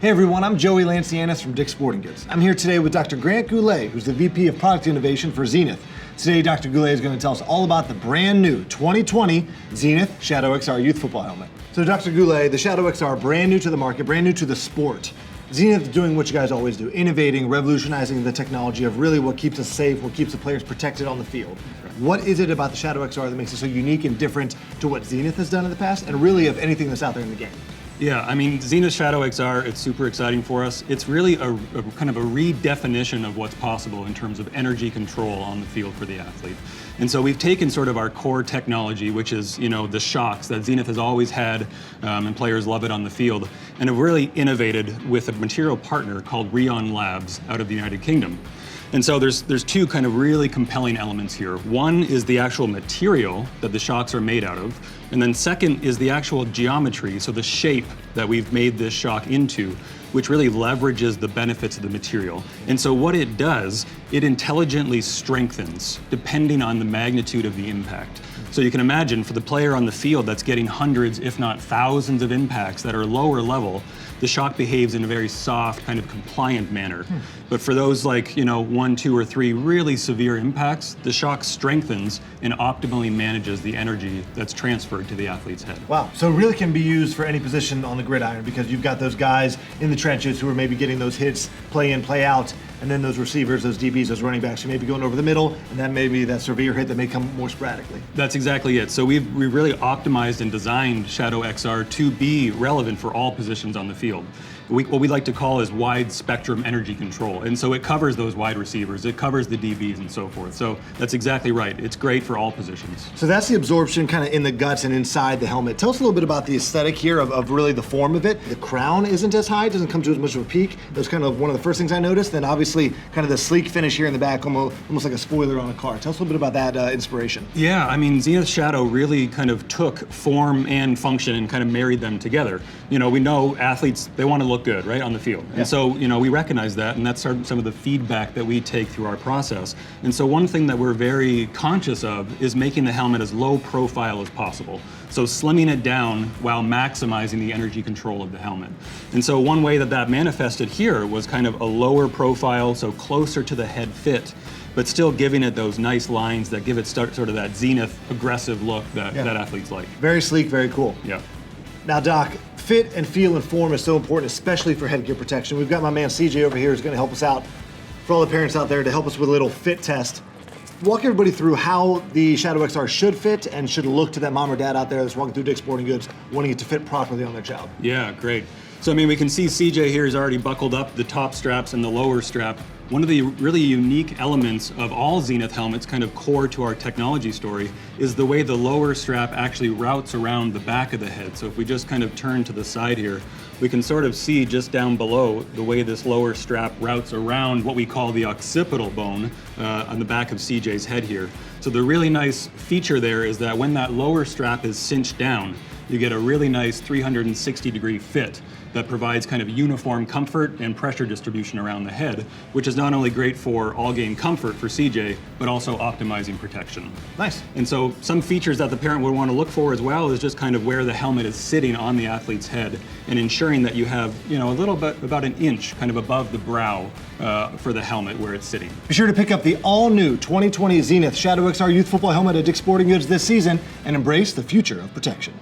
Hey everyone, I'm Joey Lancianis from Dick's Sporting Goods. I'm here today with Dr. Grant Goulet, who's the VP of Product Innovation for Xenith. Today, Dr. Goulet is going to tell us all about the brand new 2020 Xenith Shadow XR Youth Football Helmet. So Dr. Goulet, the Shadow XR, brand new to the market, brand new to the sport. Xenith is doing what you guys always do, innovating, revolutionizing the technology of really what keeps us safe, what keeps the players protected on the field. What is it about the Shadow XR that makes it so unique and different to what Xenith has done in the past, and really of anything that's out there in the game? Yeah, I mean, Xenith Shadow XR, it's super exciting for us. It's really a kind of a redefinition of what's possible in terms of energy control on the field for the athlete. And so we've taken sort of our core technology, which is, the shocks that Xenith has always had, and players love it on the field, and have really innovated with a material partner called RHEON Labs out of the United Kingdom. And so there's two kind of really compelling elements here. One is the actual material that the shocks are made out of, and then second is the actual geometry, so the shape that we've made this shock into, which really leverages the benefits of the material. And so what it does, it intelligently strengthens depending on the magnitude of the impact. So you can imagine for the player on the field that's getting hundreds, if not thousands of impacts that are lower level, the shock behaves in a very soft, kind of compliant manner. But for those like, 1, 2, or 3 really severe impacts, the shock strengthens and optimally manages the energy that's transferred to the athlete's head. Wow, so it really can be used for any position on the gridiron because you've got those guys in the trenches who are maybe getting those hits play in, play out, and then those receivers, those DBs, those running backs who may be going over the middle, and then maybe that severe hit that may come more sporadically. That's exactly it. So we've really optimized and designed Shadow XR to be relevant for all positions on the field. What we like to call is wide spectrum energy control. And so it covers those wide receivers, it covers the DBs and so forth. So that's exactly right. It's great for all positions. So that's the absorption kind of in the guts and inside the helmet. Tell us a little bit about the aesthetic here of really the form of it. The crown isn't as high, doesn't come to as much of a peak. That's kind of one of the first things I noticed. Then obviously kind of the sleek finish here in the back, almost like a spoiler on a car. Tell us a little bit about that inspiration. Yeah, I mean, Xenith Shadow really kind of took form and function and kind of married them together. We know athletes, they want to look good, right, on the field. Yeah. And so, we recognize that, and that's some of the feedback that we take through our process. And so one thing that we're very conscious of is making the helmet as low profile as possible. So slimming it down while maximizing the energy control of the helmet. And so one way that manifested here was kind of a lower profile, so closer to the head fit, but still giving it those nice lines that give it sort of that Xenith aggressive look that athletes like. Very sleek, very cool. Yeah. Now, Doc, fit and feel and form is so important, especially for headgear protection. We've got my man CJ over here who's going to help us out, for all the parents out there, to help us with a little fit test. Walk everybody through how the Shadow XR should fit and should look to that mom or dad out there that's walking through Dick's Sporting Goods wanting it to fit properly on their child. Yeah, great. So, we can see CJ here is already buckled up the top straps and the lower strap. One of the really unique elements of all Xenith helmets, kind of core to our technology story, is the way the lower strap actually routes around the back of the head. So if we just kind of turn to the side here, we can sort of see just down below the way this lower strap routes around what we call the occipital bone on the back of CJ's head here. So the really nice feature there is that when that lower strap is cinched down, you get a really nice 360-degree fit that provides kind of uniform comfort and pressure distribution around the head, which is not only great for all-game comfort for CJ, but also optimizing protection. Nice. And so some features that the parent would want to look for as well is just kind of where the helmet is sitting on the athlete's head and ensuring that you have, a little bit, about an inch kind of above the brow for the helmet where it's sitting. Be sure to pick up the all-new 2020 Xenith Shadow XR Youth Football Helmet at Dick's Sporting Goods this season and embrace the future of protection.